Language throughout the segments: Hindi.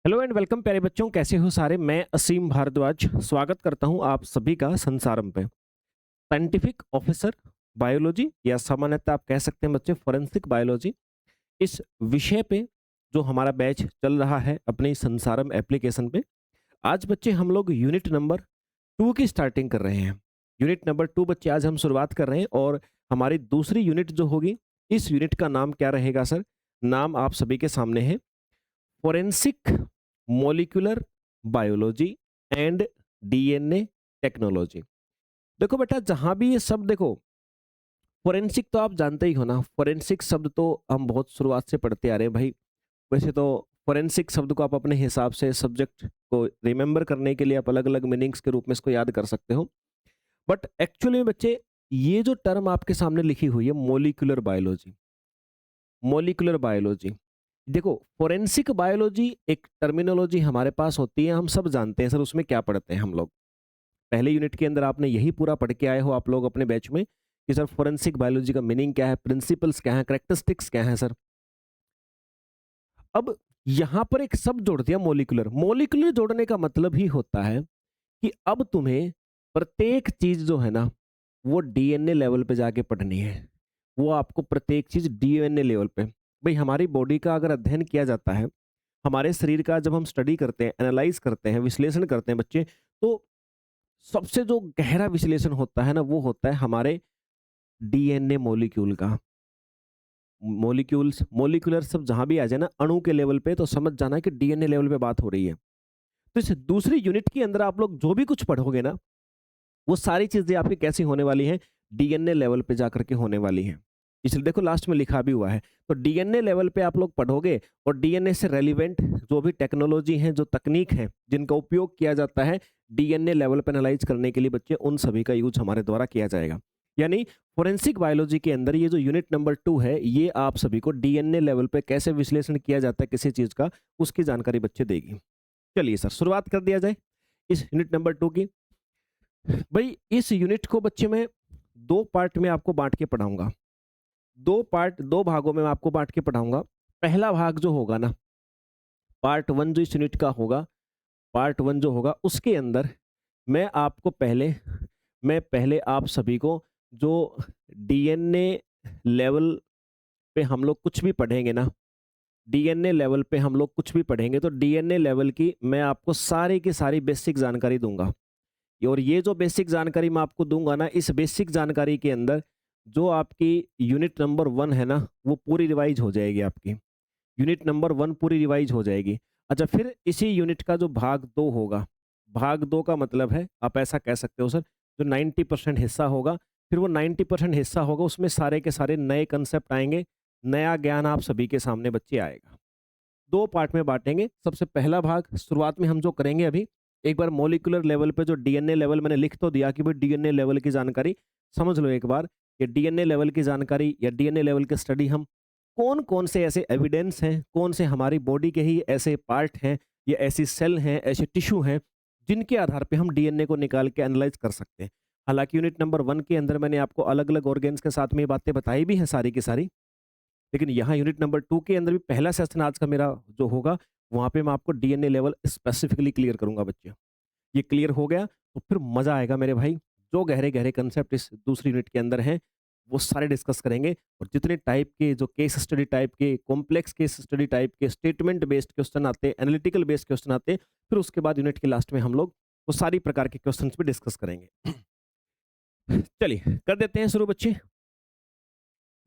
हेलो एंड वेलकम प्यारे बच्चों, कैसे हो सारे। मैं असीम भारद्वाज स्वागत करता हूं आप सभी का संसारम पे। साइंटिफिक ऑफिसर बायोलॉजी या सामान्यतः आप कह सकते हैं बच्चे फॉरेंसिक बायोलॉजी, इस विषय पे जो हमारा बैच चल रहा है अपनी संसारम एप्लीकेशन पे। आज बच्चे हम लोग यूनिट नंबर 2 की स्टार्टिंग कर रहे हैं। यूनिट नंबर 2 बच्चे आज हम शुरुआत कर रहे हैं और हमारी दूसरी यूनिट जो होगी, इस यूनिट का नाम क्या रहेगा सर? नाम आप सभी के सामने है, forensic molecular biology and DNA technology. देखो बेटा, जहां भी ये शब्द देखो, फोरेंसिक तो आप जानते ही हो ना। फोरेंसिक शब्द तो हम बहुत शुरुआत से पढ़ते आ रहे हैं भाई। वैसे तो फोरेंसिक शब्द को आप अपने हिसाब से सब्जेक्ट को रिमेंबर करने के लिए आप अलग अलग मीनिंग्स के रूप में इसको याद कर सकते हो। बट एक्चुअली में बच्चे, ये जो टर्म आपके सामने लिखी हुई है मोलिकुलर बायोलॉजी, मोलिकुलर बायोलॉजी, देखो फोरेंसिक बायोलॉजी एक टर्मिनोलॉजी हमारे पास होती है, हम सब जानते हैं सर उसमें क्या पढ़ते हैं हम लोग। पहले यूनिट के अंदर आपने यही पूरा पढ़ के आए हो आप लोग अपने बैच में कि सर फोरेंसिक बायोलॉजी का मीनिंग क्या है, प्रिंसिपल्स क्या है, करेक्टरिस्टिक्स क्या है सर। अब यहां पर एक शब्द जोड़ दिया मोलिकुलर। मोलिकुलर जोड़ने का मतलब ही होता है कि अब तुम्हें प्रत्येक चीज जो है ना, वो डीएनए लेवल पे जाके पढ़नी है। वो आपको प्रत्येक चीज डीएनए लेवल पे, भाई हमारी बॉडी का अगर अध्ययन किया जाता है, हमारे शरीर का जब हम स्टडी करते हैं, एनालाइज करते हैं, विश्लेषण करते हैं बच्चे, तो सबसे जो गहरा विश्लेषण होता है ना, वो होता है हमारे डीएनए मॉलिक्यूल का। मॉलिक्यूल्स मॉलिक्यूलर सब जहां भी आ जाए ना अणु के लेवल पे, तो समझ जाना कि डीएनए लेवल पे बात हो रही है। तो इस दूसरी यूनिट के अंदर आप लोग जो भी कुछ पढ़ोगे ना, वो सारी चीजें आपकी कैसी होने वाली हैं, डीएनए लेवल पे जाकर के होने वाली हैं। इसलिए देखो लास्ट में लिखा भी हुआ है, तो डीएनए लेवल पे आप लोग पढ़ोगे और डीएनए से रेलिवेंट जो भी टेक्नोलॉजी है, जो तकनीक है जिनका उपयोग किया जाता है डीएनए लेवल पे एनालाइज करने के लिए बच्चे, उन सभी का यूज हमारे द्वारा किया जाएगा। यानी फोरेंसिक बायोलॉजी के अंदर ये जो यूनिट नंबर 2 है, ये आप सभी को डीएनए लेवल पे कैसे विश्लेषण किया जाता है किसी चीज का, उसकी जानकारी बच्चे देगी। चलिए सर, शुरुआत कर दिया जाए इस यूनिट नंबर 2 की। भाई इस यूनिट को बच्चे मैं दो पार्ट में आपको बांट के पढ़ाऊंगा। दो भागों में मैं आपको बांट के पढ़ाऊंगा। पहला भाग जो होगा ना, पार्ट वन जो इस यूनिट का होगा, पार्ट वन जो होगा उसके अंदर मैं आपको पहले आप सभी को जो डीएनए लेवल पे हम लोग कुछ भी पढ़ेंगे ना, डीएनए लेवल पे हम लोग कुछ भी पढ़ेंगे तो डीएनए लेवल की मैं आपको सारी की सारी बेसिक जानकारी दूंगा। और ये जो बेसिक जानकारी मैं आपको दूंगा ना, इस बेसिक जानकारी के अंदर जो आपकी यूनिट नंबर 1 है ना, वो पूरी रिवाइज हो जाएगी आपकी। यूनिट नंबर 1 पूरी रिवाइज हो जाएगी। अच्छा, फिर इसी यूनिट का जो भाग 2 होगा, भाग 2 का मतलब है आप ऐसा कह सकते हो सर, जो 90% हिस्सा होगा, फिर वो 90% हिस्सा होगा उसमें सारे के सारे नए कंसेप्ट आएंगे, नया ज्ञान आप सभी के सामने बच्चे आएगा। दो पार्ट में बांटेंगे। सबसे पहला भाग शुरुआत में हम जो करेंगे अभी, एक बार मॉलिक्यूलर लेवल पे जो डीएनए लेवल मैंने लिख तो दिया कि भाई डीएनए लेवल की जानकारी समझ लो एक बार। ये डीएनए लेवल की जानकारी या डीएनए लेवल की स्टडी हम कौन कौन से ऐसे एविडेंस हैं, कौन से हमारी बॉडी के ही ऐसे पार्ट हैं या ऐसी सेल हैं, ऐसे टिश्यू हैं जिनके आधार पे हम डीएनए को निकाल के एनालाइज कर सकते हैं। हालांकि यूनिट नंबर 1 के अंदर मैंने आपको अलग अलग ऑर्गेन्स के साथ में ये बातें बताई भी हैं सारी की सारी, लेकिन यहाँ यूनिट नंबर 2 के अंदर भी पहला सेशन आज का मेरा जो होगा, वहाँ पे मैं आपको डीएनए लेवल स्पेसिफिकली क्लियर करूंगा बच्चे। ये क्लियर हो गया तो फिर मजा आएगा मेरे भाई। जो गहरे गहरे कंसेप्ट इस दूसरी यूनिट के अंदर हैं, वो सारे डिस्कस करेंगे। और जितने टाइप के जो केस स्टडी टाइप के, कॉम्प्लेक्स केस स्टडी टाइप के, स्टेटमेंट बेस्ड क्वेश्चन आते हैं, एनालिटिकल बेस्ड क्वेश्चन आते हैं, फिर उसके बाद यूनिट के लास्ट में हम लोग वो सारी प्रकार के क्वेश्चन भी डिस्कस करेंगे। चलिए कर देते हैं शुरू बच्चे।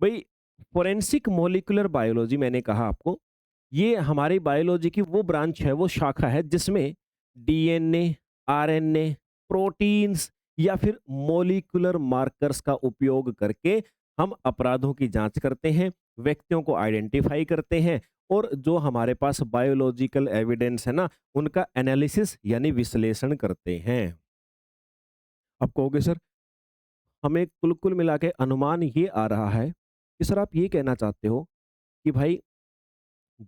भाई फोरेंसिक मॉलिक्यूलर बायोलॉजी मैंने कहा आपको, ये हमारी बायोलॉजी की वो ब्रांच है, वो शाखा है जिसमें डीएनए, आरएनए, प्रोटीन्स या फिर मॉलिक्यूलर मार्कर्स का उपयोग करके हम अपराधों की जांच करते हैं, व्यक्तियों को आइडेंटिफाई करते हैं और जो हमारे पास बायोलॉजिकल एविडेंस है ना, उनका एनालिसिस यानी विश्लेषण करते हैं। अब कहोगे सर, हमें कुल कुल मिला के अनुमान ये आ रहा है कि सर आप ये कहना चाहते हो कि भाई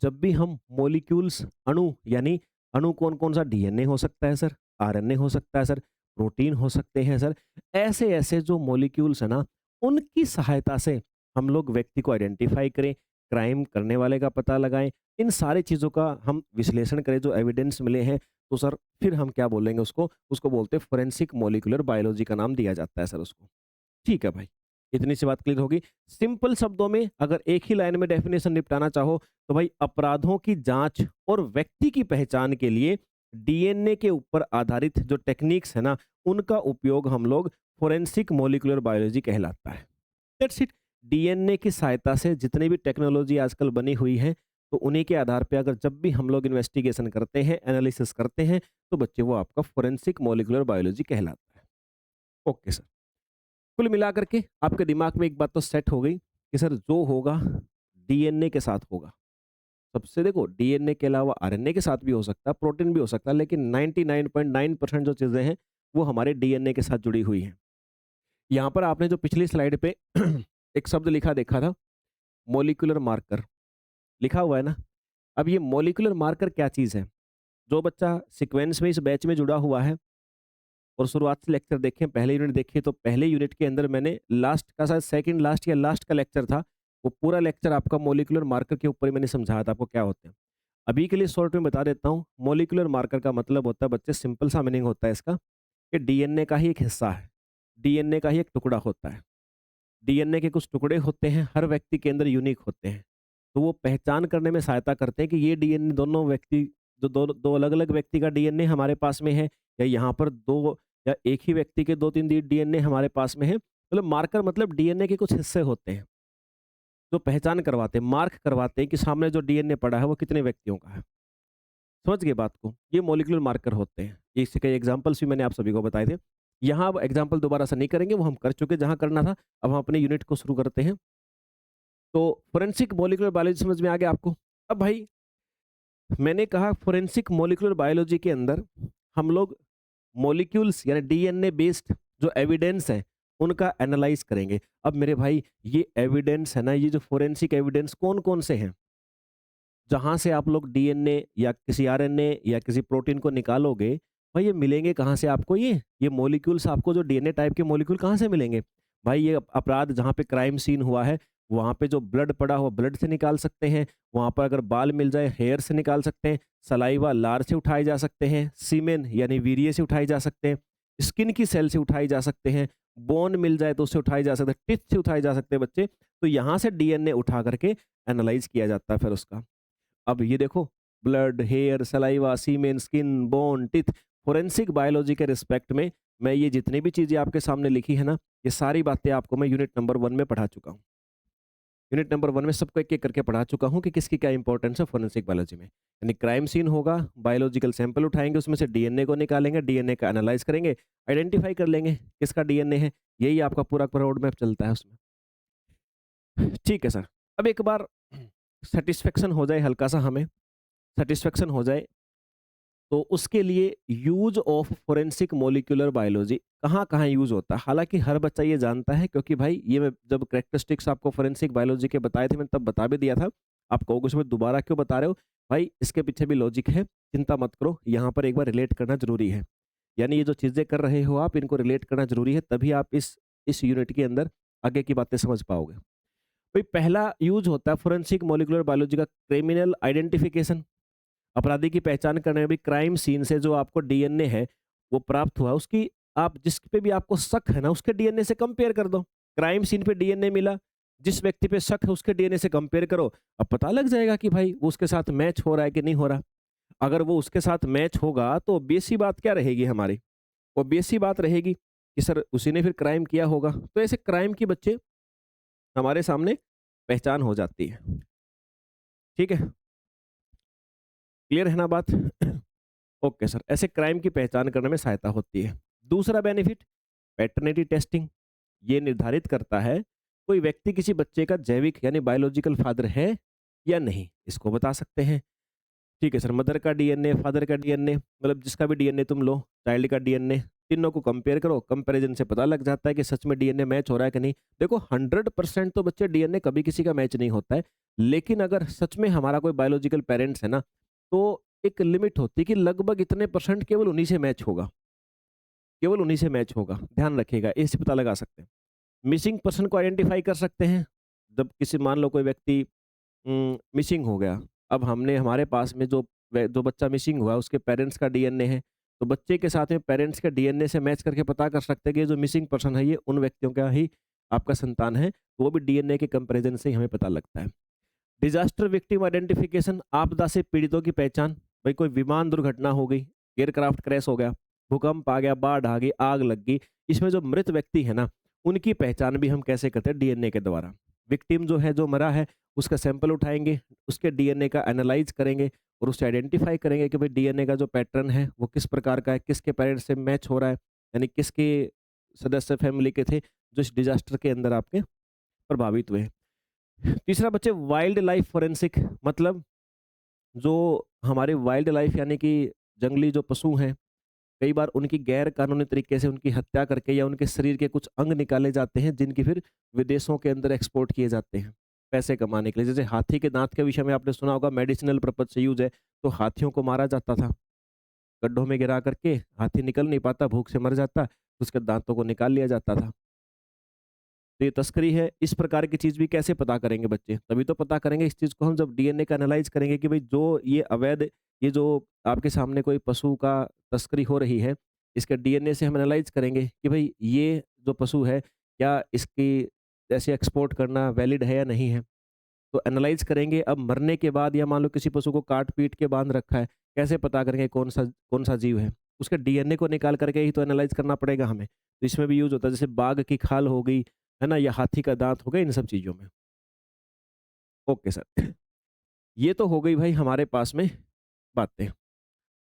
जब भी हम मॉलिक्यूल्स, अणु यानी अणु कौन कौन सा, डीएनए हो सकता है सर, आरएनए हो सकता है सर, प्रोटीन हो सकते हैं सर, ऐसे ऐसे जो मॉलिक्यूल्स है ना, उनकी सहायता से हम लोग व्यक्ति को आइडेंटिफाई करें, क्राइम करने वाले का पता लगाएँ, इन सारी चीज़ों का हम विश्लेषण करें जो एविडेंस मिले हैं, तो सर फिर हम क्या बोलेंगे उसको बोलते हैं फोरेंसिक मॉलिक्यूलर बायोलॉजी का नाम दिया जाता है सर उसको। ठीक है भाई, इतनी सी बात क्लियर होगी। सिंपल शब्दों में अगर एक ही लाइन में डेफिनेशन निपटाना चाहो, तो भाई अपराधों की जाँच और व्यक्ति की पहचान के लिए डीएनए के ऊपर आधारित जो टेक्निक्स है ना, उनका उपयोग हम लोग फोरेंसिक मॉलिक्यूलर बायोलॉजी कहलाता है। That's it. डीएनए की सहायता से जितनी भी टेक्नोलॉजी आजकल बनी हुई है, तो उन्हीं के आधार पे अगर जब भी हम लोग इन्वेस्टिगेशन करते हैं, एनालिसिस करते हैं, तो बच्चे वो आपका फोरेंसिक मॉलिक्यूलर बायोलॉजी कहलाता है। Okay sir. कुल मिलाकर के आपके दिमाग में एक बात तो सेट हो गई कि सर जो होगा डीएनए के साथ होगा। सबसे देखो डीएनए के अलावा आरएनए के साथ भी हो सकता है, प्रोटीन भी हो सकता है, लेकिन 99.9% जो चीज़ें हैं, वो हमारे डीएनए के साथ जुड़ी हुई हैं। यहाँ पर आपने जो पिछली स्लाइड पे एक शब्द लिखा देखा था, मॉलिक्यूलर मार्कर, लिखा हुआ है ना? अब ये मॉलिक्यूलर मार्कर क्या चीज़ है? जो बच्चा सीक्वेंस में इस बैच में जुड़ा हुआ है और शुरुआत से लेक्चर देखें, पहले यूनिट देखिए, तो पहले यूनिट के अंदर मैंने लास्ट का शायद सेकंड लास्ट या लास्ट का लेक्चर था, वो पूरा लेक्चर आपका मॉलिक्यूलर मार्कर के ऊपर ही मैंने समझाया था आपको क्या होते हैं। अभी के लिए शॉर्ट में बता देता हूँ, मॉलिक्यूलर मार्कर का मतलब होता है बच्चे, सिंपल सा मीनिंग होता है इसका कि डीएनए का ही एक हिस्सा है, डीएनए का ही एक टुकड़ा होता है। डीएनए के कुछ टुकड़े होते हैं, हर व्यक्ति के अंदर यूनिक होते हैं, तो वो पहचान करने में सहायता करते हैं कि ये डीएनए दोनों व्यक्ति, जो दो दो अलग-अलग व्यक्ति का डीएनए हमारे पास में है, या यहाँ पर 2 या एक ही व्यक्ति के 2-3 डीएनए हमारे पास में है। मतलब मार्कर मतलब डीएनए के कुछ हिस्से होते हैं, जो पहचान करवाते हैं, मार्क करवाते हैं कि सामने जो डीएनए पड़ा है वो कितने व्यक्तियों का है। समझ गए बात को? ये मॉलिक्यूलर मार्कर होते हैं। इसके कई एग्जांपल्स भी मैंने आप सभी को बताए थे। यहाँ अब एग्जांपल दोबारा से नहीं करेंगे, वो हम कर चुके जहाँ करना था। अब हम अपने यूनिट को शुरू करते हैं। तो फोरेंसिक मॉलिक्यूलर बायोलॉजी समझ में आ गया आपको? अब भाई मैंने कहा फोरेंसिक मॉलिक्यूलर बायोलॉजी के अंदर हम लोग मॉलिक्यूल्स यानी डीएनए बेस्ड जो एविडेंस है उनका एनालाइज करेंगे। अब मेरे भाई ये एविडेंस है ना, ये जो फोरेंसिक एविडेंस कौन-कौन से हैं? जहाँ से आप लोग डीएनए या किसी आरएनए या किसी प्रोटीन को निकालोगे, भाई ये मिलेंगे कहाँ से आपको ये? ये मॉलिक्यूल्स आपको जो डीएनए टाइप के मॉलिक्यूल कहाँ से मिलेंगे? भाई ये अपराध जहाँ पे क्राइम सीन हुआ है, वहाँ पे जो ब्लड पड़ा हुआ ब्लड से निकाल सकते हैं, वहाँ पर अगर बाल मिल जाए हेयर से निकाल सकते हैं, सलाइवा लार से उठाए जा सकते हैं, सीमेन यानी वीर्य से उठाए जा सकते हैं, स्किन की सेल से उठाए जा सकते हैं, बोन मिल जाए तो उससे उठाए जा सकते हैं, टिथ से उठाए जा सकते हैं बच्चे। तो यहाँ से डीएनए उठा करके एनालाइज किया जाता है फिर उसका। अब ये देखो, blood, hair, saliva, semen, skin, bone, teeth, forensic biology के रिस्पेक्ट में मैं ये जितनी भी चीज़ें आपके सामने लिखी है ना, ये सारी बातें आपको मैं यूनिट नंबर 1 में पढ़ा चुका हूँ। यूनिट नंबर 1 में सबको एक-एक करके पढ़ा चुका हूँ कि किसकी क्या इंपॉर्टेंस है फोरेंसिक बायोलॉजी में। यानी क्राइम सीन होगा, बायोलॉजिकल सैंपल उठाएँगे, उसमें से डीएनए को निकालेंगे, डीएनए का एनालाइज़ करेंगे, आइडेंटिफाई कर लेंगे किसका डीएनए है। यही आपका पूरा रोड मैप चलता है उसमें। ठीक है सर। अब एक बार सैटिस्फैक्शन हो जाए हल्का-सा हमें, सैटिस्फैक्शन हो जाए, तो उसके लिए use of forensic molecular biology कहाँ-कहाँ यूज़ होता है। हालाँकि हर बच्चा ये जानता है, क्योंकि भाई ये मैं जब कैरेक्टरिस्टिक्स आपको फोरेंसिक बायोलॉजी के बताए थे, मैंने तब बता भी दिया था। आप कहोगे उसमें दोबारा क्यों बता रहे हो? भाई इसके पीछे भी लॉजिक है, चिंता मत करो, यहाँ पर एक बार रिलेट करना ज़रूरी है। यानी ये जो चीज़ें कर रहे हो आप, इनको रिलेट करना ज़रूरी है, तभी आप इस यूनिट के अंदर आगे की बातें समझ पाओगे। भाई पहला यूज़ होता है फोरेंसिक मॉलिक्यूलर बायोलॉजी का क्रिमिनल आइडेंटिफिकेशन। अपराधी की पहचान करने में भी क्राइम सीन से जो आपको डीएनए है वो प्राप्त हुआ, उसकी आप जिस पे भी आपको शक है ना, उसके डीएनए से कंपेयर कर दो। क्राइम सीन पे डीएनए मिला, जिस व्यक्ति पे शक है उसके डीएनए से कंपेयर करो, अब पता लग जाएगा कि भाई वो उसके साथ मैच हो रहा है कि नहीं हो रहा। अगर वो उसके साथ मैच होगा तो ऑब्वियस सी बात क्या रहेगी हमारी, ऑब्वियस सी बात रहेगी कि सर उसी ने फिर क्राइम किया होगा। तो ऐसे क्राइम की बच्चे हमारे सामने पहचान हो जाती है। ठीक है, क्लियर है ना बात? ओके सर, ऐसे क्राइम की पहचान करने में सहायता होती है। दूसरा बेनिफिट, पैटर्निटी टेस्टिंग। ये निर्धारित करता है कोई व्यक्ति किसी बच्चे का जैविक यानी बायोलॉजिकल फादर है या नहीं, इसको बता सकते हैं। ठीक है सर, मदर का डीएनए, फादर का डीएनए, मतलब जिसका भी डीएनए तुम लो, चाइल्ड का डीएनए, तीनों को कंपेयर करो, कंपैरिजन से पता लग जाता है कि सच में डीएनए मैच हो रहा है कि नहीं। देखो 100% तो बच्चे डीएनए कभी किसी का मैच नहीं होता है, लेकिन अगर सच में हमारा कोई बायोलॉजिकल पेरेंट्स है ना, तो एक लिमिट होती है कि लगभग इतने परसेंट केवल उन्हीं से मैच होगा, केवल उन्हीं से मैच होगा, ध्यान रखिएगा, इससे पता लगा सकते हैं। मिसिंग पर्सन को आइडेंटिफाई कर सकते हैं, जब किसी मान लो कोई व्यक्ति मिसिंग हो गया। अब हमने हमारे पास में जो बच्चा मिसिंग हुआ उसके पेरेंट्स का डीएनए है, तो बच्चे के साथ में पेरेंट्स के डीएनए से मैच करके पता कर सकते हैं कि ये जो मिसिंग पर्सन है ये उन व्यक्तियों का ही आपका संतान है, तो वो भी डीएनए के कंपैरिजन से ही हमें पता लगता है। डिजास्टर विक्टिम आइडेंटिफिकेशन, आपदा से पीड़ितों की पहचान। भाई कोई विमान दुर्घटना हो गई, एयरक्राफ्ट क्रैश हो गया, भूकंप आ गया, बाढ़ आ गई, आग लग गई, इसमें जो मृत व्यक्ति है ना, उनकी पहचान भी हम कैसे करते हैं? डीएनए के द्वारा। विक्टिम जो है, जो मरा है, उसका सैंपल उठाएंगे, उसके डीएनए का एनालाइज करेंगे और उससे आइडेंटिफाई करेंगे कि भाई डीएनए का जो पैटर्न है वो किस प्रकार का है, किसके पेरेंट्स से मैच हो रहा है, यानी किसके सदस्य फैमिली के थे जो इस डिजास्टर के अंदर आपके प्रभावित हुए। तीसरा बच्चे वाइल्ड लाइफ फोरेंसिक, मतलब जो हमारे वाइल्ड लाइफ यानी कि जंगली जो पशु हैं, कई बार उनकी गैर कानूनी तरीके से उनकी हत्या करके या उनके शरीर के कुछ अंग निकाले जाते हैं जिनकी फिर विदेशों के अंदर एक्सपोर्ट किए जाते हैं पैसे कमाने के लिए। जैसे हाथी के दांत के विषय में आपने सुना होगा, मेडिसिनल पर्पज से यूज है, तो हाथियों को मारा जाता था गड्ढों में गिरा करके, हाथी निकल नहीं पाता, भूख से मर जाता, तो उसके दांतों को निकाल लिया जाता था। तो ये तस्करी है। इस प्रकार की चीज़ भी कैसे पता करेंगे बच्चे? तभी तो पता करेंगे इस चीज़ को हम जब डीएनए का एनालाइज़ करेंगे कि भई जो ये अवैध, ये जो आपके सामने कोई पशु का तस्करी हो रही है, इसके डीएनए से हम एनालाइज़ करेंगे कि भई ये जो पशु है, क्या इसकी ऐसे एक्सपोर्ट करना वैलिड है या नहीं है? तो एनालाइज़ करेंगे। अब मरने के बाद या मान लो किसी पशु को काट-पीट के बाँध रखा है, कैसे पता करेंगे कौन-सा जीव है? उसके डीएनए को निकाल करके ही तो एनालाइज़ करना पड़ेगा हमें। तो इसमें भी यूज़ होता है, जैसे बाघ की खाल हो गई, है ना? या हाथी का दाँत हो गया, इन सब चीज़ों में। Okay sir. ये तो हो गई भाई हमारे पास में बातें।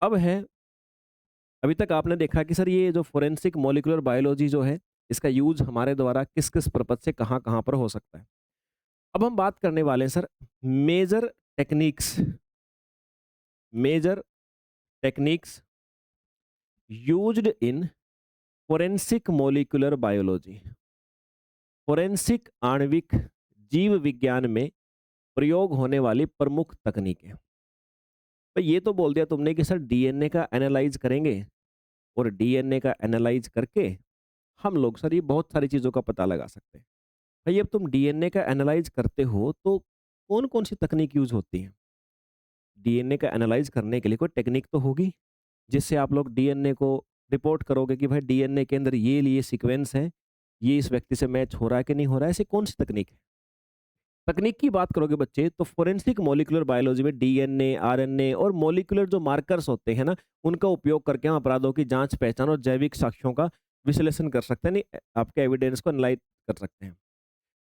अब है, अभी तक आपने देखा कि सर ये जो फोरेंसिक मॉलिक्यूलर बायोलॉजी जो है, इसका यूज़ हमारे द्वारा किस-किस पर्पज़ से कहाँ-कहाँ पर हो सकता है। अब हम बात करने वाले हैं sir major techniques, major techniques used in forensic molecular biology. Forensic आणविक जीव विज्ञान में प्रयोग होने वाली प्रमुख तकनीकें। तो ये तो बोल दिया तुमने कि सर डीएनए का एनालाइज करेंगे और डीएनए का एनालाइज करके हम लोग सर ये बहुत सारी चीज़ों का पता लगा सकते हैं। भाई अब तुम डीएनए का एनालाइज करते हो तो कौन कौन सी तकनीक यूज होती है? डीएनए का एनालाइज करने के लिए कोई टेक्निक तो होगी जिससे आप लोग डीएनए को रिपोर्ट करोगे कि भाई डीएनए के अंदर ये सीक्वेंस है, ये इस व्यक्ति से मैच हो रहा है कि नहीं हो रहा है, ऐसी कौन सी तकनीक है? तकनीक की बात करोगे बच्चे तो फोरेंसिक मॉलिक्यूलर बायोलॉजी में डीएनए, आरएनए और मॉलिक्यूलर जो मार्कर्स होते हैं ना, उनका उपयोग करके हम अपराधों की जांच, पहचान और जैविक साक्ष्यों का विश्लेषण कर सकते हैं, नहीं आपके एविडेंस को एनालाइज कर सकते हैं।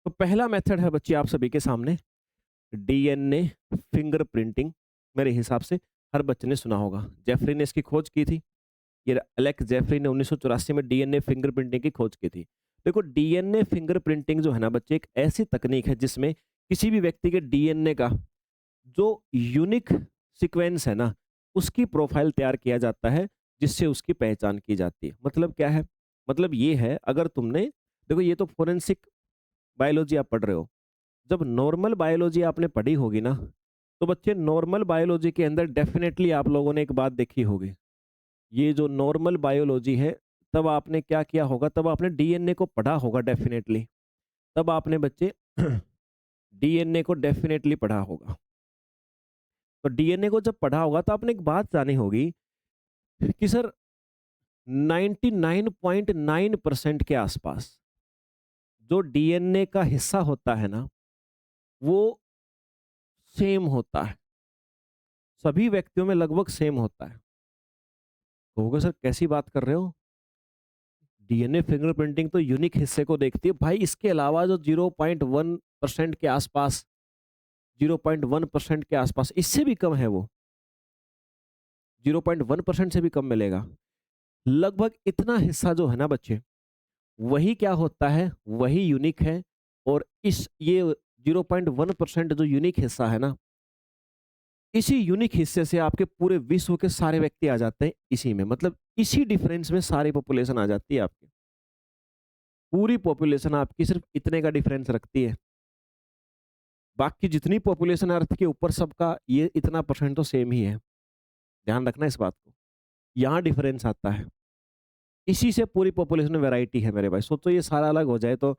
तो पहला मेथड है बच्चे आप सभी के सामने डीएनए फिंगरप्रिंटिंग। मेरे हिसाब से हर बच्चे ने सुना होगा, जेफरी ने इसकी खोज की थी। ये एलेक्स जेफरी ने 1984 में डीएनए फिंगरप्रिंटिंग की खोज की थी। देखो डीएनए फिंगरप्रिंटिंग जो है ना बच्चे, एक ऐसी तकनीक है जिसमें किसी भी व्यक्ति के डीएनए का जो यूनिक सीक्वेंस है ना, उसकी प्रोफाइल तैयार किया जाता है जिससे उसकी पहचान की जाती है। मतलब क्या है? मतलब ये है, अगर तुमने, देखो ये तो फोरेंसिक बायोलॉजी आप पढ़ रहे हो, जब नॉर्मल बायोलॉजी आपने पढ़ी होगी ना, तो बच्चे नॉर्मल बायोलॉजी के अंदर डेफिनेटली आप लोगों ने एक बात देखी होगी, ये जो नॉर्मल बायोलॉजी है, तब आपने क्या किया होगा? तब आपने डीएनए को पढ़ा होगा डेफिनेटली। तब आपने बच्चे डीएनए को डेफिनेटली पढ़ा होगा। तो डीएनए को जब पढ़ा होगा तो आपने एक बात जानी होगी कि सर 99.9% के आसपास जो डीएनए का हिस्सा होता है ना, वो सेम होता है। सभी व्यक्तियों में लगभग सेम होता है। कहोगे सर कैसी बात कर रहे हो? डीएनए फिंगरप्रिंटिंग तो यूनिक हिस्से को देखती है भाई, इसके अलावा जो 0.1% के आसपास, 0.1% के आसपास, इससे भी कम है वो, 0.1% से भी कम मिलेगा। लगभग इतना हिस्सा जो है ना बच्चे, वही क्या होता है, वही यूनिक है। और इस ये 0.1% जो यूनिक हिस्सा है ना, इसी यूनिक हिस्से से आपके पूरे विश्व के सारे व्यक्ति आ जाते हैं इसी में, मतलब इसी डिफरेंस में सारी पॉपुलेशन आ जाती है आपकी। पूरी पॉपुलेशन आपकी सिर्फ इतने का डिफरेंस रखती है। बाकी जितनी पॉपुलेशन अर्थ के ऊपर, सबका ये इतना परसेंट तो सेम ही है। ध्यान रखना इस बात को। यहाँ डिफरेंस आता है। इसी से पूरी पॉपुलेशन में वैरायटी है मेरे भाई। सोचो ये सारा अलग हो जाए तो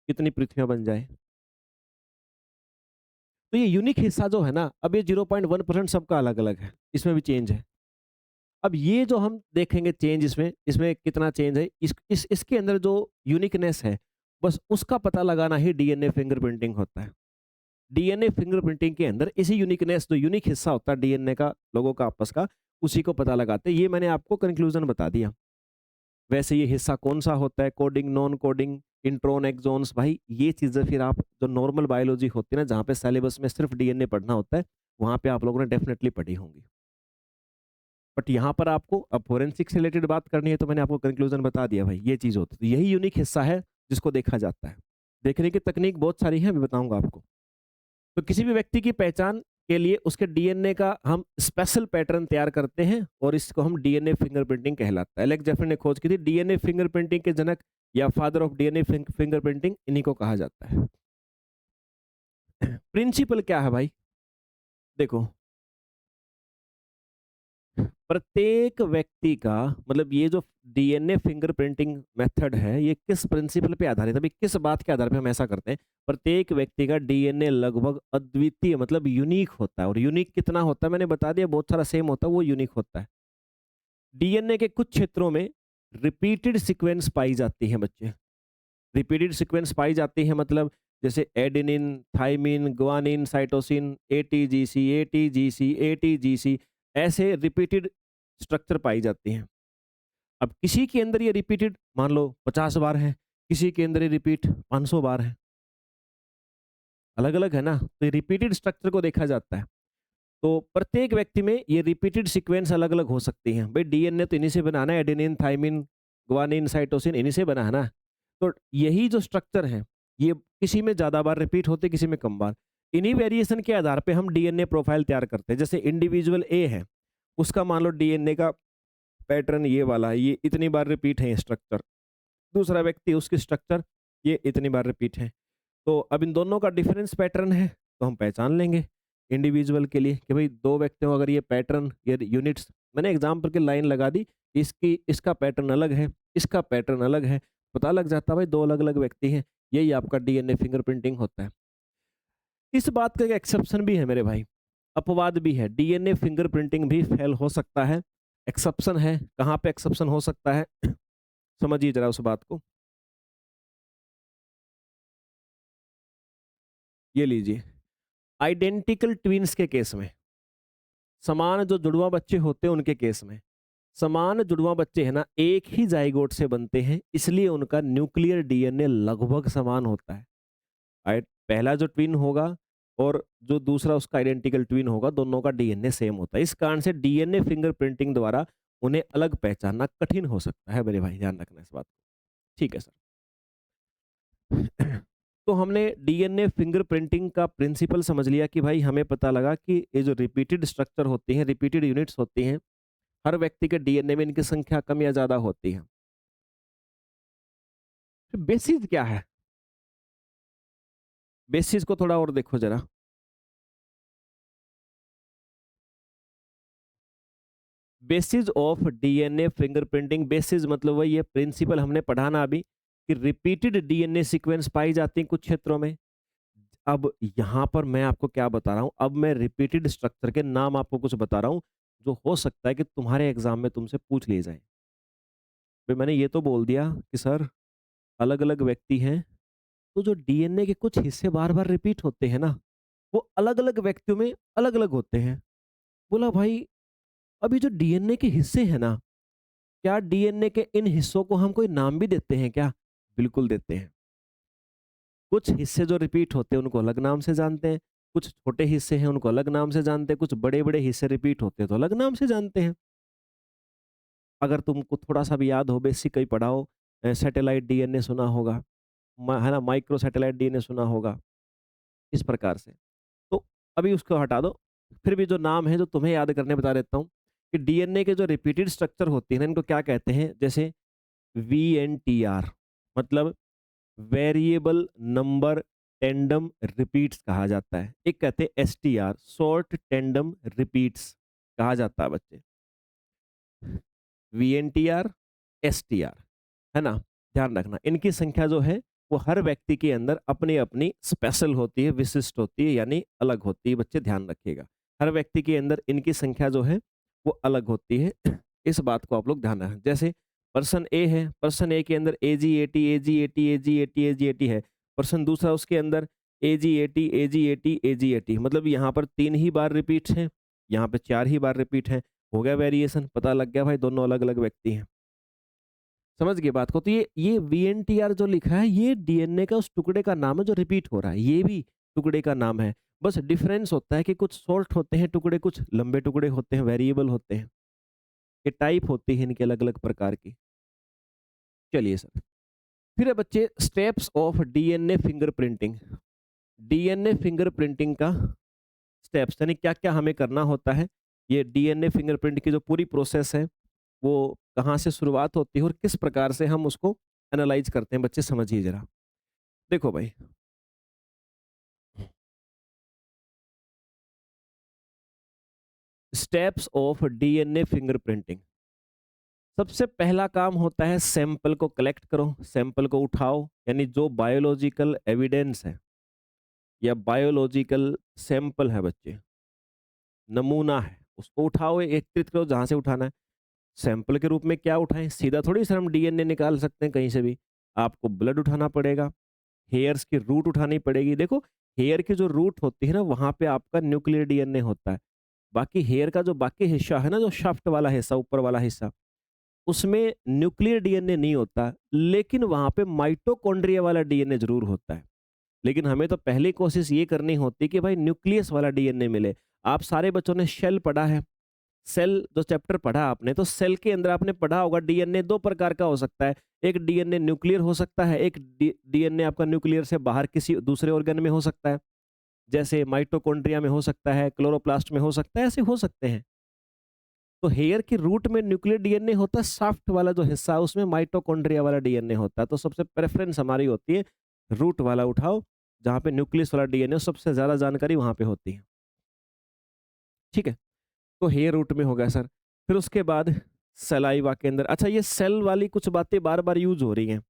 कितनी पृथ्वियाँ बन जाए। तो ये यूनिक हिस्सा जो है ना, अब ये 0.1% सबका अलग-अलग है, इसमें भी चेंज है। अब ये जो हम देखेंगे चेंज इसमें कितना चेंज है, इसके अंदर जो यूनिकनेस है, बस उसका पता लगाना ही डीएनए फिंगरप्रिंटिंग होता है। डीएनए फिंगरप्रिंटिंग के अंदर इसी यूनिकनेस जो यूनिक हिस्सा होता है डीएनए का, लोगों का आपस का, उसी को पता लगाते हैं। ये मैंने आपको कंक्लूजन बता दिया। वैसे ये हिस्सा कौन-सा होता है, coding, non coding, intron, exons, भाई ये चीज़ें फिर आप जो नॉर्मल बायोलॉजी होती है ना, जहाँ पे सिलेबस में सिर्फ डीएनए पढ़ना होता है, वहाँ पे आप लोगों ने डेफिनिटली पढ़ी होंगी। बट यहाँ पर आपको अब फोरेंसिक से रिलेटेड बात करनी है, तो मैंने आपको कंक्लूजन बता दिया भाई, ये चीज़ होती है। तो यही यूनिक हिस्सा है जिसको देखा जाता है। देखने की तकनीक बहुत सारी है, अभी बताऊँगा आपको। तो किसी भी व्यक्ति की पहचान के लिए उसके डीएनए का हम स्पेशल पैटर्न तैयार करते हैं और इसको हम डीएनए फिंगरप्रिंटिंग कहलाता है। एलेक्स जेफर ने खोज की थी। डीएनए फिंगरप्रिंटिंग के जनक या फादर ऑफ डीएनए फिंगरप्रिंटिंग इन्हीं को कहा जाता है। प्रिंसिपल क्या है भाई? देखो, प्रत्येक व्यक्ति का मतलब ये जो डीएनए फिंगरप्रिंटिंग मेथड है, ये किस प्रिंसिपल पे आधारित है? अभी किस बात के आधार पे हम ऐसा करते हैं? प्रत्येक व्यक्ति का डीएनए लगभग अद्वितीय मतलब यूनिक होता है, और यूनिक कितना होता है मैंने बता दिया, बहुत सारा सेम होता है, वो यूनिक होता है। डीएनए के कुछ क्षेत्रों में रिपीटेड सीक्वेंस पाई जाती हैं बच्चे। रिपीटेड सीक्वेंस पाई जाती है मतलब जैसे adenine, thymine, guanine, cytosine, ATGC, ATGC, ATGC, ऐसे रिपीटेड स्ट्रक्चर पाई जाती हैं। अब किसी के अंदर ये रिपीटेड मान लो 50 बार है, किसी के अंदर ये रिपीट 500 बार है। अलग-अलग है ना? तो ये रिपीटेड स्ट्रक्चर को देखा जाता है। तो प्रत्येक व्यक्ति में ये रिपीटेड सीक्वेंस अलग-अलग हो सकती हैं। भई डीएनए तो इन्हीं से बना है ना, एडेनिन, थाइमिन, ग्वानिन, साइटोसिन इन्हीं से बना है ना। तो यही जो स्ट्रक्चर है, ये किसी में ज़्यादा बार रिपीट होते हैं, किसी में कम बार। इन्हीं वेरिएशन के आधार पे हम डीएनए प्रोफाइल तैयार करते हैं। जैसे इंडिविजुअल ए है, उसका मान लो डीएनए का पैटर्न ये वाला है, ये इतनी बार रिपीट है ये स्ट्रक्चर। दूसरा व्यक्ति उसकी स्ट्रक्चर ये इतनी बार रिपीट है। तो अब इन दोनों का डिफरेंस पैटर्न है, तो हम पहचान लेंगे इंडिविजुअल के लिए कि भाई 2 व्यक्तियों अगर ये पैटर्न ये यूनिट्स मैंने एग्जांपल की लाइन लगा दी, इसका पैटर्न अलग है, इसका पैटर्न अलग है, पता लग जाता है भाई 2 अलग-अलग व्यक्ति हैं। यही आपका डीएनए फिंगरप्रिंटिंग होता है। इस बात का एक एक्सेप्शन भी है मेरे भाई, अपवाद भी है। डीएनए फिंगरप्रिंटिंग भी फेल हो सकता है। एक्सेप्शन है, कहाँ पे एक्सेप्शन हो सकता है? समझिए ज़रा उस बात को। ये लीजिए, आइडेंटिकल ट्विन्स के केस में, समान जो जुड़वा बच्चे होते हैं उनके केस में, समान जुड़वा बच्चे हैं ना, एक ही जाइगोट से बनते हैं, इसलिए उनका न्यूक्लियर डीएनए लगभग समान होता है। पहला जो ट्विन होगा और जो दूसरा उसका आइडेंटिकल ट्विन होगा, दोनों का डीएनए सेम होता है। इस कारण से डीएनए फिंगरप्रिंटिंग द्वारा उन्हें अलग पहचानना कठिन हो सकता है मेरे भाई, ध्यान रखना इस बात को। ठीक है सर। तो हमने डीएनए फिंगरप्रिंटिंग का प्रिंसिपल समझ लिया कि भाई हमें पता लगा कि ये जो रिपीटेड स्ट्रक्चर होती हैं, रिपीटेड यूनिट्स होती हैं, हर व्यक्ति के डीएनए में इनकी संख्या कम या ज़्यादा होती है। तो बेसिस क्या है? बेसिस को थोड़ा और देखो ज़रा। Basis of DNA fingerprinting, basis मतलब वही है, प्रिंसिपल हमने पढ़ा ना अभी कि रिपीटेड डीएनए सीक्वेंस पाई जाती हैं कुछ क्षेत्रों में। अब यहाँ पर मैं आपको क्या बता रहा हूँ, अब मैं रिपीटेड स्ट्रक्चर के नाम आपको कुछ बता रहा हूँ, जो हो सकता है कि तुम्हारे एग्ज़ाम में तुमसे पूछ लिए जाएँ। भई मैंने ये तो बोल दिया कि सर अलग-अलग व्यक्ति हैं, तो जो डीएनए के कुछ हिस्से बार-बार रिपीट होते हैं ना, वो अलग-अलग व्यक्तियों में अलग-अलग होते हैं। बोला भाई अब ये जो डीएनए के हिस्से हैं ना, क्या डीएनए के इन हिस्सों को हम कोई नाम भी देते हैं क्या? बिल्कुल देते हैं। कुछ हिस्से जो रिपीट होते हैं उनको अलग नाम से जानते हैं, कुछ छोटे हिस्से हैं उनको अलग नाम से जानते हैं, कुछ बड़े-बड़े हिस्से रिपीट होते हैं तो अलग नाम से जानते हैं। अगर तुमको थोड़ा-सा भी याद हो, बेसिक कहीं पढ़ा हो, सैटेलाइट डीएनए सुना होगा, है ना? माइक्रो सैटेलाइट डीएनए सुना होगा, इस प्रकार से। तो अभी उसको हटा दो, फिर भी जो नाम है जो तुम्हें याद करने बता देता हूँ कि डीएनए के जो रिपीटेड स्ट्रक्चर होती है ना, इनको क्या कहते हैं? जैसे वीएनटीआर मतलब वेरिएबल नंबर टेंडम रिपीट्स कहा जाता है। एक कहते हैं एसटीआर शॉर्ट टेंडम रिपीट्स कहा जाता है बच्चे। वीएनटीआर, एसटीआर, है ना? ध्यान रखना इनकी संख्या जो है वो हर व्यक्ति के अंदर अपनी अपनी स्पेशल होती है, विशिष्ट होती है, यानी अलग होती है। बच्चे ध्यान रखिएगा, हर व्यक्ति के अंदर इनकी संख्या जो है वो अलग होती है। इस बात को आप लोग ध्यान रखें। जैसे पर्सन ए है, पर्सन ए के अंदर एजी 80 एजी 80 एजी 80 एजी 80 है। पर्सन दूसरा उसके अंदर एजी 80 एजी 80 एजी 80, मतलब यहाँ पर 3 ही बार रिपीट हैं, यहाँ पे 4 ही बार रिपीट हैं। हो गया वेरिएशन, पता लग गया भाई दोनों अलग अलग व्यक्ति हैं। समझ गए बात को? तो ये वीएनटीआर जो लिखा है ये डीएनए का उस टुकड़े का नाम है जो रिपीट हो रहा है, ये भी टुकड़े का नाम है। बस डिफरेंस होता है कि कुछ शॉर्ट होते हैं टुकड़े, कुछ लंबे टुकड़े होते हैं, वेरिएबल होते हैं। ये टाइप होती है इनकी अलग अलग प्रकार की। चलिए सर, फिर है बच्चे steps of DNA fingerprinting. DNA fingerprinting का स्टेप्स यानी क्या क्या हमें करना होता है। ये डीएनए फिंगरप्रिंट की जो पूरी प्रोसेस है वो कहाँ से शुरुआत होती है और किस प्रकार से हम उसको एनालाइज करते हैं, बच्चे समझिए जरा। देखो भाई, स्टेप्स ऑफ डीएनए फिंगरप्रिंटिंग। सबसे पहला काम होता है सैंपल को कलेक्ट करो, सैंपल को उठाओ, यानी जो बायोलॉजिकल एविडेंस है या बायोलॉजिकल सैंपल है बच्चे, नमूना है, उसको उठाओ, एकत्रित करो जहां से उठाना है। सैंपल के रूप में क्या उठाएं? सीधा थोड़ी सर हम डीएनए निकाल सकते हैं कहीं से भी। आपको ब्लड उठाना पड़ेगा, हेयर्स की रूट उठानी पड़ेगी। देखो, हेयर की जो रूट होती है ना वहां पे आपका न्यूक्लियर डीएनए होता है। बाकी हेयर का जो बाकी हिस्सा है ना, जो शाफ्ट वाला हिस्सा, ऊपर वाला हिस्सा, उसमें न्यूक्लियर डीएनए नहीं होता, लेकिन वहां पे माइटोकॉन्ड्रिया वाला डीएनए जरूर होता है। लेकिन हमें तो पहली कोशिश ये करनी होती कि भाई न्यूक्लियस वाला डीएनए मिले। आप सारे बच्चों ने सेल पढ़ा है, सेल जो चैप्टर पढ़ा आपने, तो सेल के अंदर आपने पढ़ा होगा डीएनए दो प्रकार का हो सकता है। एक डीएनए न्यूक्लियर हो सकता है, एक डीएनए आपका न्यूक्लियर से बाहर किसी दूसरे ऑर्गन में हो सकता है, जैसे माइटोकॉन्ड्रिया में हो सकता है, क्लोरोप्लास्ट में हो सकता है, ऐसे हो सकते हैं। तो हेयर की रूट में न्यूक्लियर डीएनए होता है, साफ्ट वाला जो हिस्सा है उसमें माइटोकॉन्ड्रिया वाला डीएनए होता है। तो सबसे प्रेफरेंस हमारी होती है रूट वाला उठाओ, जहाँ पे न्यूक्लियस वाला डीएनए, सबसे ज्यादा जानकारी वहां पे होती है। ठीक है, तो हेयर रूट में हो गया सर। फिर उसके बाद सलाइवा के अंदर, अच्छा ये सेल वाली कुछ बातें बार बार यूज हो रही हैं,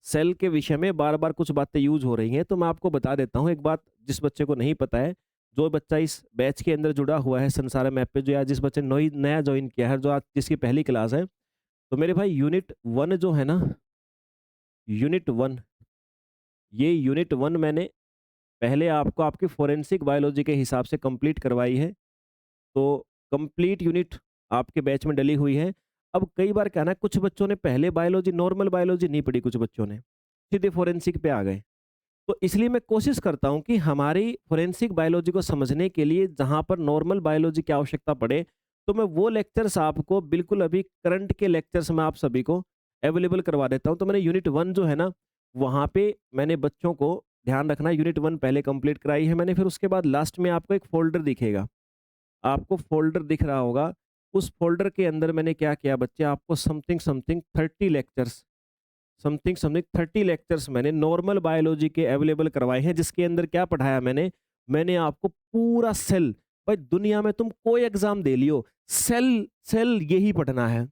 सेल के विषय में बार बार कुछ बातें यूज हो रही हैं, तो मैं आपको बता देता हूँ एक बात जिस बच्चे को नहीं पता है। जो बच्चा इस बैच के अंदर जुड़ा हुआ है संसार मैप पे, जो या जिस बच्चे ने नया ज्वाइन किया है, जो आज जिसकी पहली क्लास है, तो मेरे भाई यूनिट 1 जो है ना, यूनिट 1, ये यूनिट 1 मैंने पहले आपको आपकी फोरेंसिक बायोलॉजी के हिसाब से कंप्लीट करवाई है। तो कंप्लीट यूनिट आपके बैच में डली हुई है। अब कई बार क्या ना, कुछ बच्चों ने पहले बायोलॉजी, नॉर्मल बायोलॉजी नहीं पढ़ी, कुछ बच्चों ने सीधे फोरेंसिक पे आ गए। तो इसलिए मैं कोशिश करता हूं कि हमारी फोरेंसिक बायोलॉजी को समझने के लिए जहां पर नॉर्मल बायोलॉजी की आवश्यकता पड़े, तो मैं वो लेक्चर्स आपको बिल्कुल अभी करंट के लेक्चर्स में आप सभी को अवेलेबल करवा देता हूं। तो मैंने यूनिट 1 जो है ना, वहां पे मैंने बच्चों को ध्यान रखना, यूनिट 1 पहले कंप्लीट कराई है मैंने। फिर उसके बाद लास्ट में आपको एक फोल्डर दिखेगा, आपको फोल्डर दिख रहा होगा, उस फोल्डर के अंदर मैंने क्या किया बच्चे, आपको something something 30 lectures, something something 30 lectures मैंने नॉर्मल बायोलॉजी के अवेलेबल करवाए हैं। जिसके अंदर क्या पढ़ाया मैंने, मैंने आपको पूरा सेल, भाई दुनिया में तुम कोई एग्जाम दे लियो, सेल सेल यही पढ़ना है।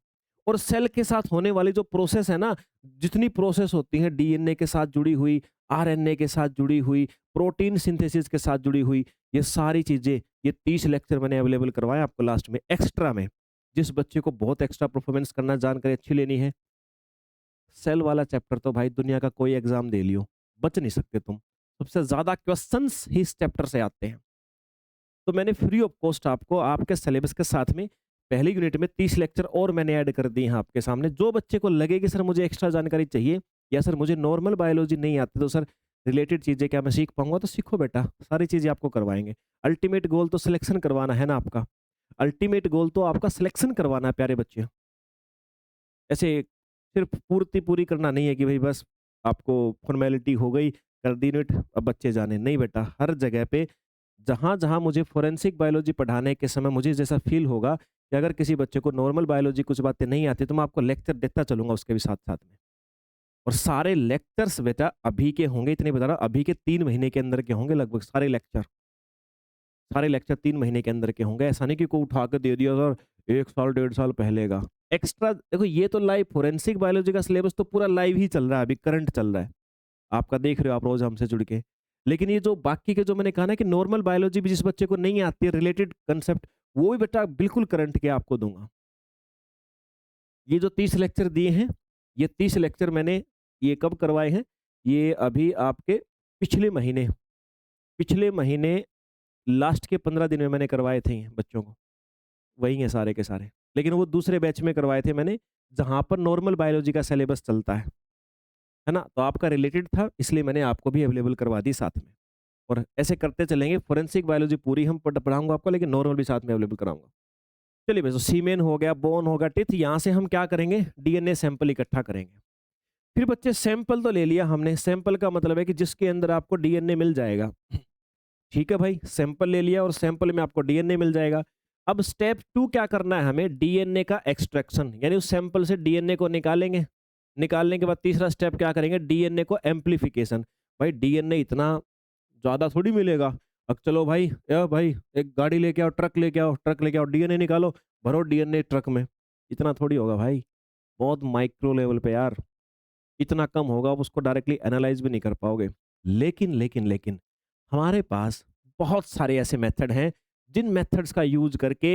और सेल के साथ होने वाली जो प्रोसेस है ना, जितनी प्रोसेस होती है डीएनए के साथ जुड़ी हुई, आरएनए के साथ जुड़ी हुई, प्रोटीन सिंथेसिस के साथ जुड़ी हुई, ये सारी चीजें, ये 30 लेक्चर मैंने अवेलेबल करवाया आपको लास्ट में एक्स्ट्रा में। जिस बच्चे को बहुत एक्स्ट्रा परफॉर्मेंस करना, जानकारी अच्छी लेनी है, सेल वाला चैप्टर तो भाई दुनिया का कोई एग्जाम दे लियो, बच नहीं सकते तुम। सबसे ज्यादा क्वेश्चंस ही इस चैप्टर से आते हैं। तो मैंने फ्री ऑफ कॉस्ट आपको आपके सिलेबस के साथ में पहली यूनिट में 30 लेक्चर और मैंने ऐड कर दिए हैं आपके सामने। जो बच्चे को लगे कि सर मुझे एक्स्ट्रा जानकारी चाहिए, या सर मुझे नॉर्मल बायोलॉजी नहीं आती, तो सर रिलेटेड चीजें क्या मैं सीख पाऊंगा, तो सीखो बेटा, सारी चीजें आपको करवाएंगे। अल्टीमेट गोल तो सिलेक्शन करवाना है ना आपका, अल्टीमेट गोल तो आपका सिलेक्शन करवाना है प्यारे बच्चे। ऐसे सिर्फ पूर्ति पूरी करना नहीं है कि भाई बस आपको फॉर्मेलिटी हो गई, कर दी यूनिट, अब बच्चे जाने, नहीं बेटा। हर जगह पे जहाँ जहाँ मुझे फोरेंसिक बायोलॉजी पढ़ाने के समय मुझे जैसा फील होगा कि अगर किसी बच्चे को नॉर्मल बायोलॉजी कुछ बातें नहीं आती, तो मैं आपको लेक्चर देता चलूंगा उसके भी साथ साथ में। और सारे लेक्चर्स बेटा अभी के होंगे, इतने बता रहा हूं, अभी के 3 महीने के अंदर के होंगे लगभग सारे लेक्चर। सारे लेक्चर 3 महीने के अंदर के होंगे, ऐसा नहीं कि कोई उठा के दे दिया सर 1 साल 1.5 साल पहले का एक्स्ट्रा। देखो ये तो लाइव फोरेंसिक बायोलॉजी का सिलेबस तो पूरा लाइव ही चल रहा है, अभी करंट चल रहा है। आपका देख रहे हो आप रोज हमसे जुड़ के। लेकिन ये जो बाकी के जो मैंने कहा ना कि नॉर्मल बायोलॉजी भी जिस बच्चे को नहीं आती है, रिलेटेड कंसेप्ट, वो भी बेटा बिल्कुल करंट के आपको दूंगा। ये जो 30 लेक्चर दिए हैं, ये 30 लेक्चर मैंने ये कब करवाए हैं? ये अभी आपके पिछले महीने लास्ट के 15 दिन में मैंने करवाए थे ये बच्चों को। वही हैं सारे के सारे। लेकिन वो दूसरे बैच में करवाए थे मैंने, जहाँ पर नॉर्मल बायोलॉजी का सिलेबस चलता है ना? तो आपका रिलेटेड था, इसलिए मैंने आपको भी अवेलेबल करवा दी साथ में। और ऐसे करते चलेंगे, फोरेंसिक बायोलॉजी पूरी हम पढ़ाऊँगा आपको, लेकिन नॉर्मल भी साथ में अवेलेबल कराऊँगा। चलिए भई, तो सीमेन हो गया, बोन हो गया, टिथ, यहाँ से हम क्या करेंगे? डीएनए सैंपल इकट्ठा करेंगे। फिर बच्चे सैंपल तो ले लिया हमने, सैंपल का मतलब है कि जिसके अंदर आपको डीएनए मिल जाएगा। ठीक है भाई, सैंपल ले लिया और सैंपल में आपको डीएनए मिल जाएगा। अब स्टेप 2 क्या करना है हमें? डीएनए का एक्सट्रैक्शन, यानी उस सैंपल से डीएनए को निकालेंगे। निकालने के बाद तीसरा स्टेप क्या करेंगे? डीएनए को एम्प्लीफिकेशन। भाई डीएनए इतना ज़्यादा थोड़ी मिलेगा। अब चलो भाई, भाई एक गाड़ी लेके आओ, ट्रक लेके आओ, डीएनए निकालो, भरो डीएनए ट्रक में। इतना थोड़ी होगा भाई, बहुत माइक्रो लेवल पे यार। इतना कम होगा, आप उसको डायरेक्टली एनालाइज़ भी नहीं कर पाओगे। लेकिन हमारे पास बहुत सारे ऐसे मेथड हैं, जिन मेथड्स का यूज़ करके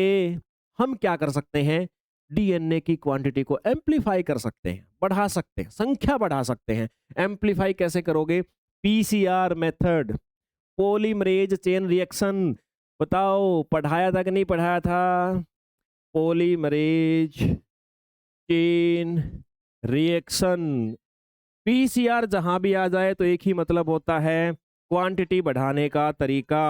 हम क्या कर सकते हैं? डीएनए की क्वांटिटी को एम्प्लीफाई कर सकते हैं, बढ़ा सकते हैं, संख्या बढ़ा सकते हैं। एम्प्लीफाई कैसे करोगे? PCR method, polymerase chain reaction. बताओ पढ़ाया था कि नहीं पढ़ाया था? Polymerase chain reaction. पीसीआर जहां भी आ जाए तो एक ही मतलब होता है, क्वांटिटी बढ़ाने का तरीका।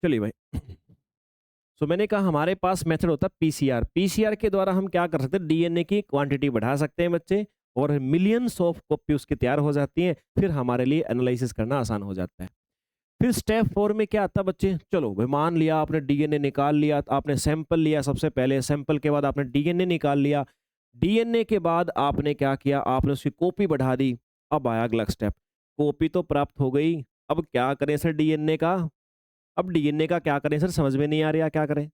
चलिए भाई, सो मैंने कहा हमारे पास मेथड होता है पीसीआर। पीसीआर के द्वारा हम क्या कर सकते हैं? डीएनए की क्वांटिटी बढ़ा सकते हैं बच्चे, और मिलियंस ऑफ कॉपी उसकी तैयार हो जाती हैं। फिर हमारे लिए एनालिसिस करना आसान हो जाता है। फिर स्टेप 4 में क्या आता है बच्चे? चलो भाई, मान लिया आपने डीएनए निकाल लिया, आपने सैंपल लिया, सबसे पहले सैंपल के बाद आपने डीएनए निकाल लिया। डीएनए के बाद आपने क्या किया? आपने उसकी कॉपी बढ़ा दी। अब आया अगला स्टेप, कॉपी तो प्राप्त हो गई, अब क्या करें सर डीएनए का? अब डीएनए का क्या करें सर, समझ में नहीं आ रहा क्या करें।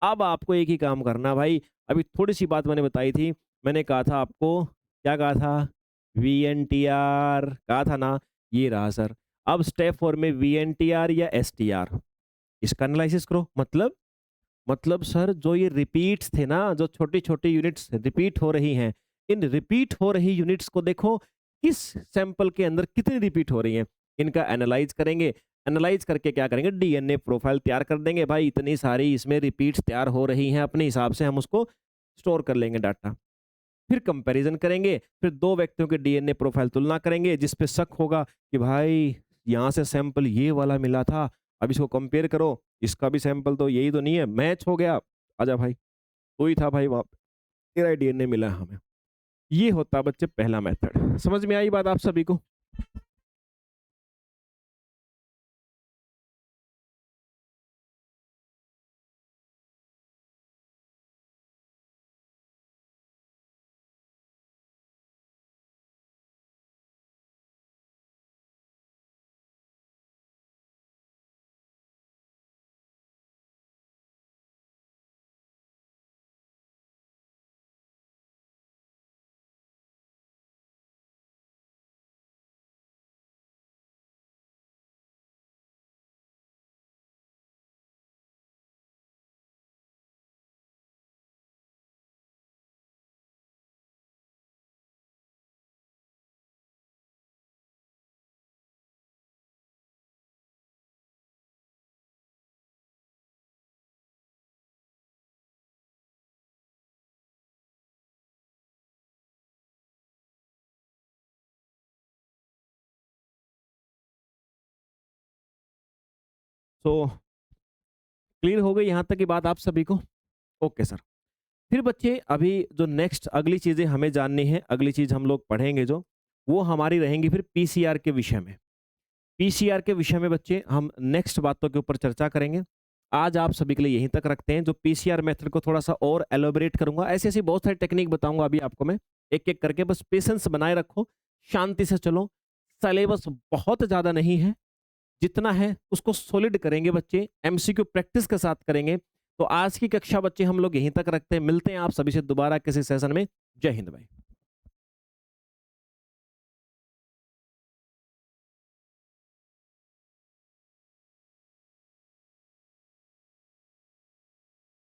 अब आपको एक ही काम करना भाई, अभी थोड़ी-सी बात मैंने बताई थी, मैंने कहा था आपको, क्या कहा था? वीएनटीआर कहा था ना? ये रहा सर। अब स्टेप 4 में वीएनटीआर या एसटीआर, इसका एनालिसिस करो। मतलब सर जो ये रिपीट्स थे ना, जो छोटी-छोटी यूनिट्स रिपीट हो रही हैं, इन रिपीट हो रही यूनिट्स को देखो किस सैंपल के अंदर कितनी रिपीट हो रही हैं, इनका एनालाइज़ करेंगे। एनालाइज़ करके क्या करेंगे, डीएनए प्रोफाइल तैयार कर देंगे। भाई इतनी सारी इसमें रिपीट्स तैयार हो रही हैं, अपने हिसाब से हम उसको स्टोर कर लेंगे डाटा। फिर कंपैरिज़न करेंगे, फिर 2 व्यक्तियों के डीएनए प्रोफाइल तुलना करेंगे, जिस पे शक होगा कि भाई यहाँ से सैंपल ये वाला मिला था, अब इसको कंपेयर करो, इसका भी सैंपल तो यही तो नहीं है, मैच हो गया, आजा भाई, तू ही था भाई वहाँ पे, तेरा ही डीएनए मिला है हमें। ये होता है बच्चे पहला मेथड। समझ में आई बात आप सभी को? तो क्लियर हो गई यहाँ तक की बात आप सभी को? Okay sir. फिर बच्चे अभी जो नेक्स्ट अगली चीज़ें हमें जाननी है, अगली चीज़ हम लोग पढ़ेंगे जो, वो हमारी रहेंगी फिर पीसीआर के विषय में। पीसीआर के विषय में बच्चे हम नेक्स्ट बातों के ऊपर चर्चा करेंगे। आज आप सभी के लिए यहीं तक रखते हैं। जो पीसीआर मेथड को थोड़ा-सा और एलैबोरेट करूँगा। ऐसी-ऐसी बहुत सारी टेक्निक बताऊँगा अभी आपको मैं, एक-एक करके। बस पेशेंस बनाए रखो, शांति से चलो। सिलेबस बहुत ज़्यादा नहीं है, जितना है उसको सॉलिड करेंगे बच्चे, एमसीक्यू प्रैक्टिस के साथ करेंगे। तो आज की कक्षा बच्चे हम लोग यहीं तक रखते हैं। मिलते हैं आप सभी से दोबारा किसी सेशन में। जय हिंद भाई।